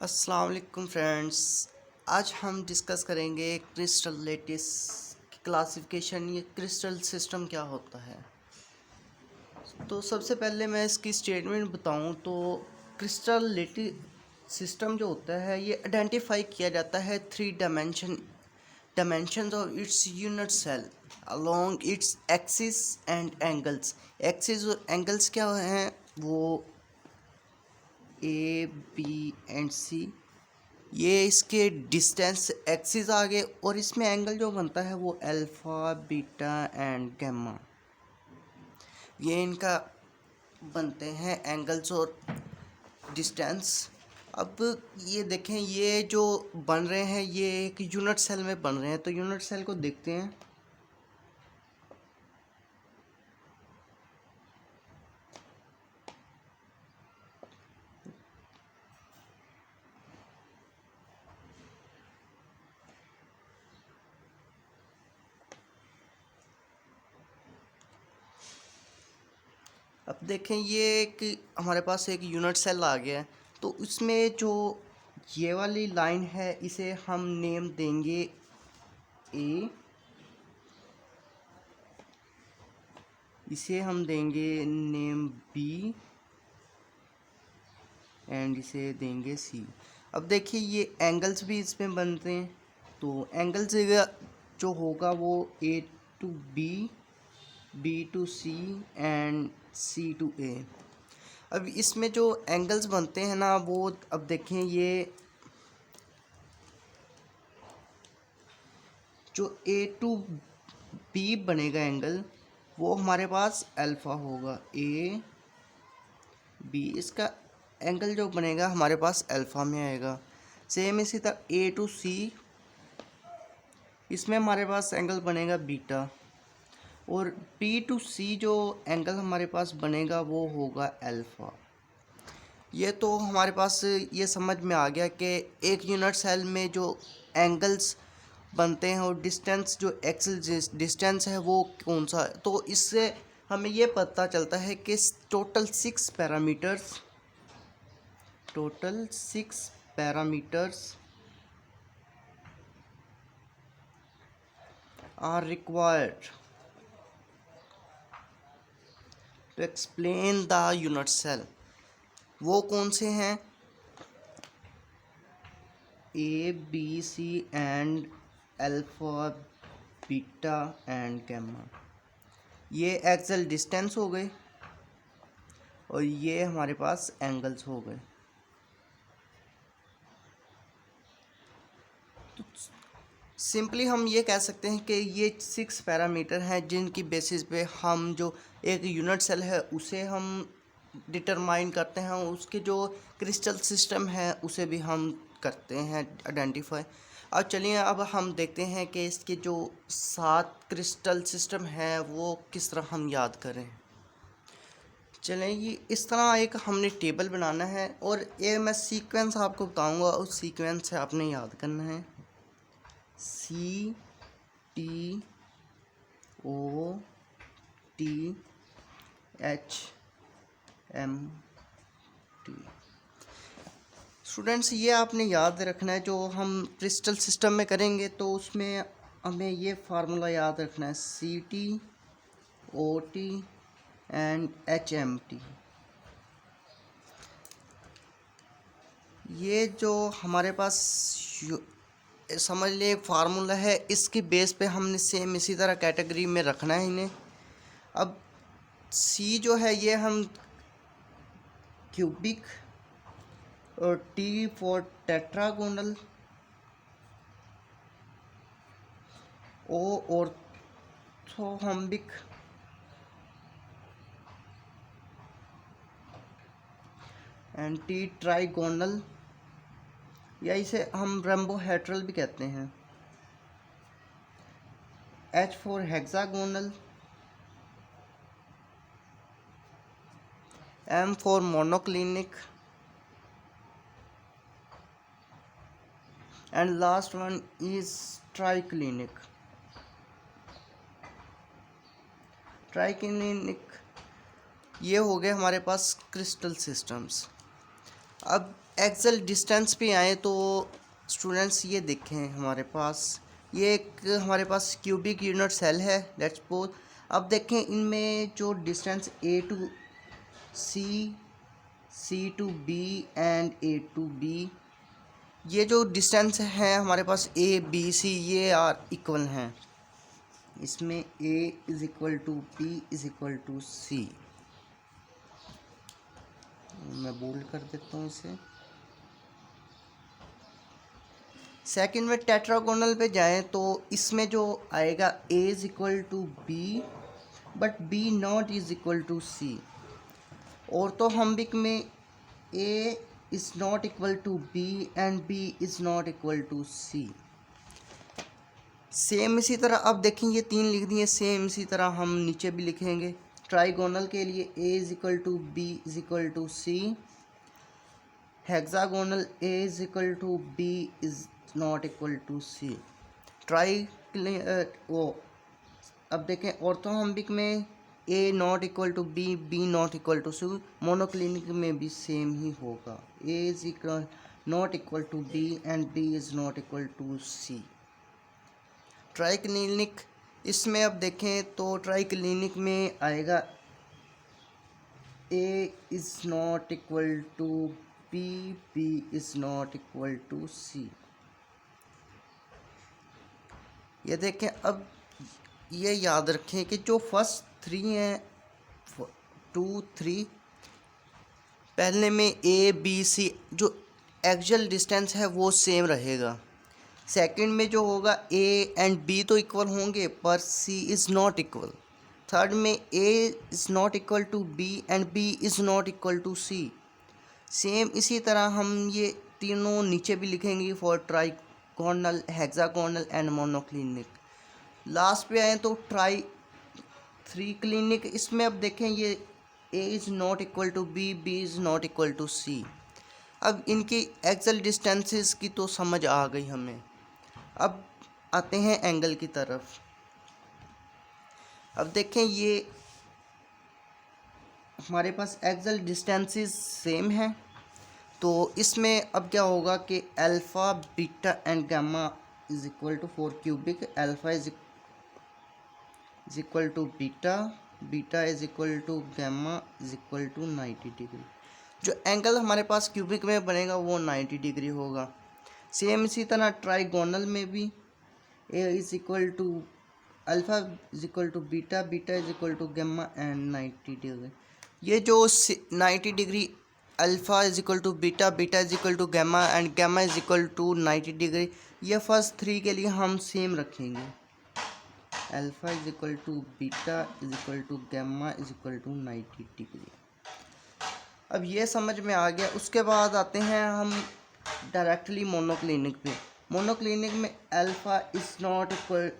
अस्सलाम वालेकुम फ्रेंड्स। आज हम डिस्कस करेंगे क्रिस्टल लेटिस की क्लासिफिकेशन। ये क्रिस्टल सिस्टम क्या होता है। तो सबसे पहले मैं इसकी स्टेटमेंट बताऊं तो क्रिस्टल लेटिस सिस्टम जो होता है ये आइडेंटिफाई किया जाता है three dimensions of its unit cell along its axis and angles. Axis और एंगल्स क्या हैं, वो ए बी एंड सी। ये इसके डिस्टेंस एक्सिस आ गए और इसमें एंगल जो बनता है वो अल्फ़ा बीटा एंड गैमा, ये इनका बनते हैं एंगल्स और डिस्टेंस। अब ये देखें, ये जो बन रहे हैं ये एक यूनिट सेल में बन रहे हैं, तो यूनिट सेल को देखते हैं। अब देखें, ये एक हमारे पास एक यूनिट सेल आ गया है, तो इसमें जो ये वाली लाइन है इसे हम नेम देंगे ए, इसे हम देंगे नेम बी एंड इसे देंगे सी। अब देखिए ये एंगल्स भी इसमें बनते हैं, तो एंगल्स जो होगा वो A to B, B to C and C to A. अब इसमें जो एंगल्स बनते हैं ना, वो अब देखें, ये जो ए टू बी बनेगा एंगल, वो हमारे पास अल्फ़ा होगा। ए बी, इसका एंगल जो बनेगा हमारे पास अल्फ़ा में आएगा। सेम इसी तरह ए टू सी, इसमें हमारे पास एंगल बनेगा बीटा, और बी टू सी जो एंगल हमारे पास बनेगा वो होगा अल्फ़ा। ये तो हमारे पास ये समझ में आ गया कि एक यूनिट सेल में जो एंगल्स बनते हैं और डिस्टेंस जो एक्सिस डिस्टेंस है वो कौन सा है। तो इससे हमें ये पता चलता है कि total six parameters are required to explain the unit cell. वो कौन से हैं? A B C and alpha beta and gamma. ये एक्सल डिस्टेंस हो गए और ये हमारे पास एंगल्स हो गए। तो सिंपली हम ये कह सकते हैं कि ये 6 पैरामीटर हैं जिनकी बेसिस पे हम जो एक यूनिट सेल है उसे हम डिटरमाइन करते हैं, उसके जो क्रिस्टल सिस्टम है उसे भी हम करते हैं आइडेंटिफाई। अब चलिए, अब हम देखते हैं कि इसके जो 7 क्रिस्टल सिस्टम है वो किस तरह हम याद करें। चलें, ये इस तरह एक हमने टेबल बनाना है और ये मैं सीक्वेंस आपको बताऊंगा, उस सीक्वेंस से आपने याद करना है। C T O T H M T. Students, ये आपने याद रखना है, जो हम क्रिस्टल सिस्टम में करेंगे तो उसमें हमें ये फार्मूला याद रखना है, C T O T and H M T. ये जो हमारे पास समझ ले फार्मूला है, इसके बेस पे हमने सेम इसी तरह कैटेगरी में रखना है इन्हें। अब सी जो है ये हम क्यूबिक, और T for tetragonal, O orthorhombic, and T trigonal, या इसे हम रंबोहेड्रल भी कहते हैं। H for hexagonal, M for monoclinic, and last one is triclinic. Triclinic ये हो गए हमारे पास क्रिस्टल सिस्टम्स। अब एक्सल डिस्टेंस पे आए तो स्टूडेंट्स ये देखें हमारे पास ये एक हमारे पास क्यूबिक यूनिट सेल है लेट्स सपोज। अब देखें इनमें जो distance A to C, C to B and A to B, ये जो डिस्टेंस है हमारे पास ए बी सी ये आर इक्वल हैं। इसमें A is equal to B is equal to C. मैं बोल्ड कर देता हूँ इसे। सेकंड में टेट्रागोनल पे जाएं तो इसमें जो आएगा a is equal to B but B not is equal to C. Orthorhombic में a is not equal to b and b is not equal to c। Same इसी तरह अब देखें ये तीन लिख दिए, सेम इसी तरह हम नीचे भी लिखेंगे। ट्राइगोनल के लिए a is equal to b is equal to c। Hexagonal a is equal to b is not equal to c। अब देखें ऑर्थोहम्बिक में a not equal to b, b not equal to c। Monoclinic में भी same ही होगा, a is equal not equal to b and b is not equal to c। Triclinic इसमें अब देखें तो ट्राइक्लिनिक में आएगा a is not equal to b, b is not equal to c। ये देखें अब ये याद रखें कि जो फर्स्ट थ्री हैं 2 3 पहले में a b c जो एक्चुअल डिस्टेंस है वो सेम रहेगा। सेकंड में जो होगा a एंड b तो इक्वल होंगे पर c is not equal. Third में a is not equal to b and b is not equal to c। Same इसी तरह हम ये तीनों नीचे भी लिखेंगे for trigonal, hexagonal and monoclinic. Last पे आए तो ट्राई थ्री क्लिनिक, इसमें अब देखें ये a is not equal to b, b is not equal to c। अब इनकी एक्चुअल डिस्टेंसेस की तो समझ आ गई हमें। अब आते हैं एंगल की तरफ। अब देखें ये हमारे पास एक्चुअल डिस्टेंसेस सेम हैं तो इसमें अब क्या होगा कि alpha beta and gamma is equal to for cubic alpha is equal to beta, beta is equal to gamma is equal to 90 degree. जो एंगल हमारे पास क्यूबिक में बनेगा वो 90 डिग्री होगा। सेम इसी तरह ट्राइगोनल में भी a is equal to alpha is equal to beta, beta is equal to gamma and 90 degree. ये जो 90 degree alpha is equal to beta, beta is equal to gamma and gamma is equal to 90 degree, ये first three के लिए हम same रखेंगे। Alpha is equal to beta is equal to gamma is equal to 90 degree. अब ये समझ में आ गया। उसके बाद आते हैं हम डायरेक्टली मोनोक्लिनिक पे। मोनोक्लिनिक में alpha is not equal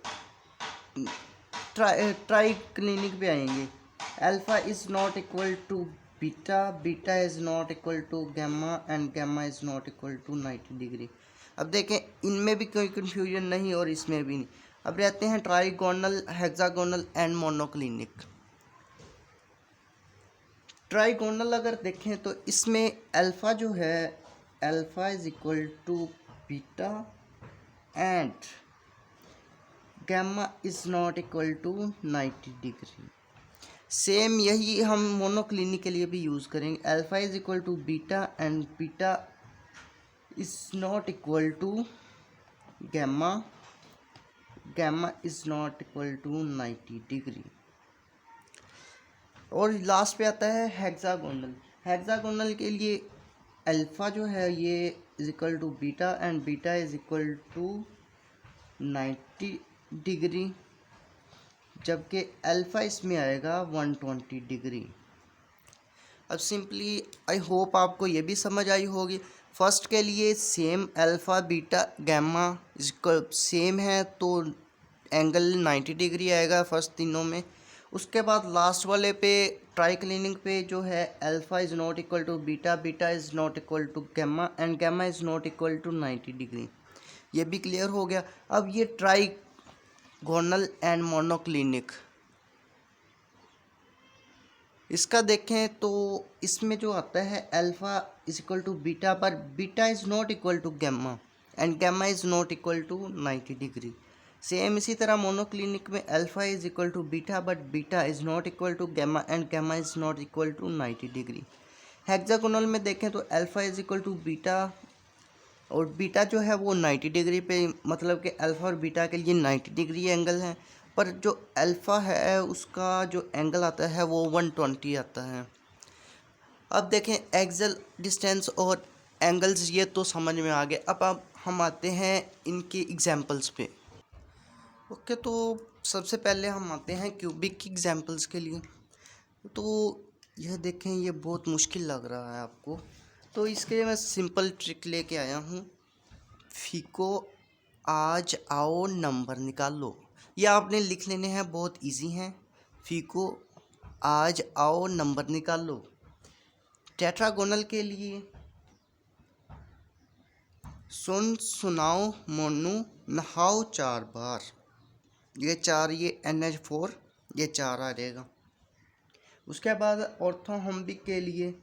triclinic पे आएंगे। Alpha is not equal to beta, beta is not equal to gamma and gamma is not equal to 90 degree. अब देखें इनमें भी कोई कन्फ्यूजन नहीं और इसमें भी नहीं। अब रहते हैं trigonal, hexagonal and monoclinic. Trigonal अगर देखें तो इसमें अल्फ़ा जो है alpha is equal to beta and gamma is not equal to 90 degree. Same यही हम मोनोक्लिनिक के लिए भी यूज़ करेंगे। Alpha is equal to beta and beta is not equal to gamma, gamma is not equal to 90 degree. और last पे आता है हेक्सागोनल। हेक्सागोनल के लिए अल्फ़ा जो है ये is equal to beta and beta is equal to 90 degree, जबकि अल्फ़ा इसमें आएगा 120 डिग्री। अब सिंपली आई होप आपको ये भी समझ आई होगी। फर्स्ट के लिए same alpha beta gamma same है तो एंगल 90 डिग्री आएगा फर्स्ट तीनों में। उसके बाद लास्ट वाले पे ट्राइक्लिनिक पे जो है alpha is not equal to beta, beta is not equal to gamma and gamma is not equal to 90 degree. ये भी क्लियर हो गया। अब ये ट्राइगोनल एंड मोनोक्लिनिक। इसका देखें तो इसमें जो आता है alpha is equal to beta, पर beta is not equal to gamma and gamma is not equal to 90 degree. Same इसी तरह मोनोक्लिनिक में alpha is equal to beta but beta is not equal to gamma and gamma is not equal to 90 degree. Hexagonal में देखें तो alpha is equal to beta और beta जो है वो 90 डिग्री पे, मतलब कि अल्फ़ा और बीटा के लिए 90 डिग्री एंगल है, पर जो अल्फ़ा है उसका जो एंगल आता है वो 120 आता है। अब देखें एक्सल डिस्टेंस और एंगल्स, ये तो समझ में आ गए। अब हम आते हैं इनके एग्जांपल्स पे। ओके, तो सबसे पहले हम आते हैं क्यूबिक की एग्जांपल्स के लिए। तो यह देखें, ये बहुत मुश्किल लग रहा है आपको, तो इसके लिए मैं सिंपल ट्रिक लेके आया हूँ। फीको आज आओ नंबर निकाल लो, ये आपने लिख लेने हैं, बहुत इजी हैं। फीको आज आओ नंबर निकाल लो। टेट्रागोनल के लिए सुन सुनाओ मोनू नहाओ 4 बार, ये 4, ये NH4, ये 4 आ जाएगा। उसके बाद ऑर्थोहोम्बिक के लिए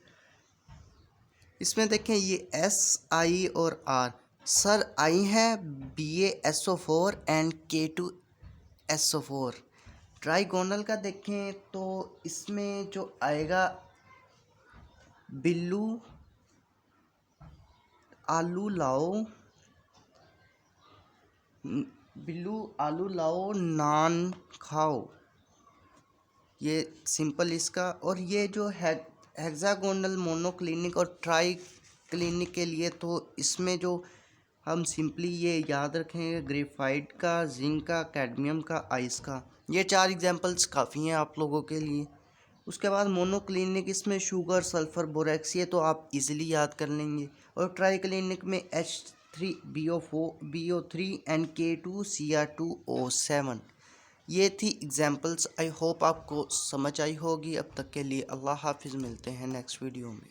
इसमें देखें, ये SI और R, सर I है BaSO4 एंड K2SO4। ट्राइगोनल का देखें तो इसमें जो आएगा बिल्लू आलू लाओ, बिल्लू आलू लाओ नान खाओ, ये सिंपल इसका। और ये जो हेक्सागोनल मोनोक्लिनिक और ट्राई क्लिनिक के लिए, तो इसमें जो हम सिंपली ये याद रखेंगे ग्रेफाइट का, जिंक का, कैडमियम का, आइस का। ये 4 एग्जांपल्स काफ़ी हैं आप लोगों के लिए। उसके बाद मोनोक्लिनिक, इसमें शुगर, सल्फ़र, बोरेक्स, ये तो आप इजीली याद कर लेंगे। और ट्राई क्लिनिक में H3BO3 एंड K2Cr2O7। ये थी एग्जांपल्स। आई होप आपको समझ आई होगी। अब तक के लिए अल्लाह हाफिज़, मिलते हैं नेक्स्ट वीडियो में।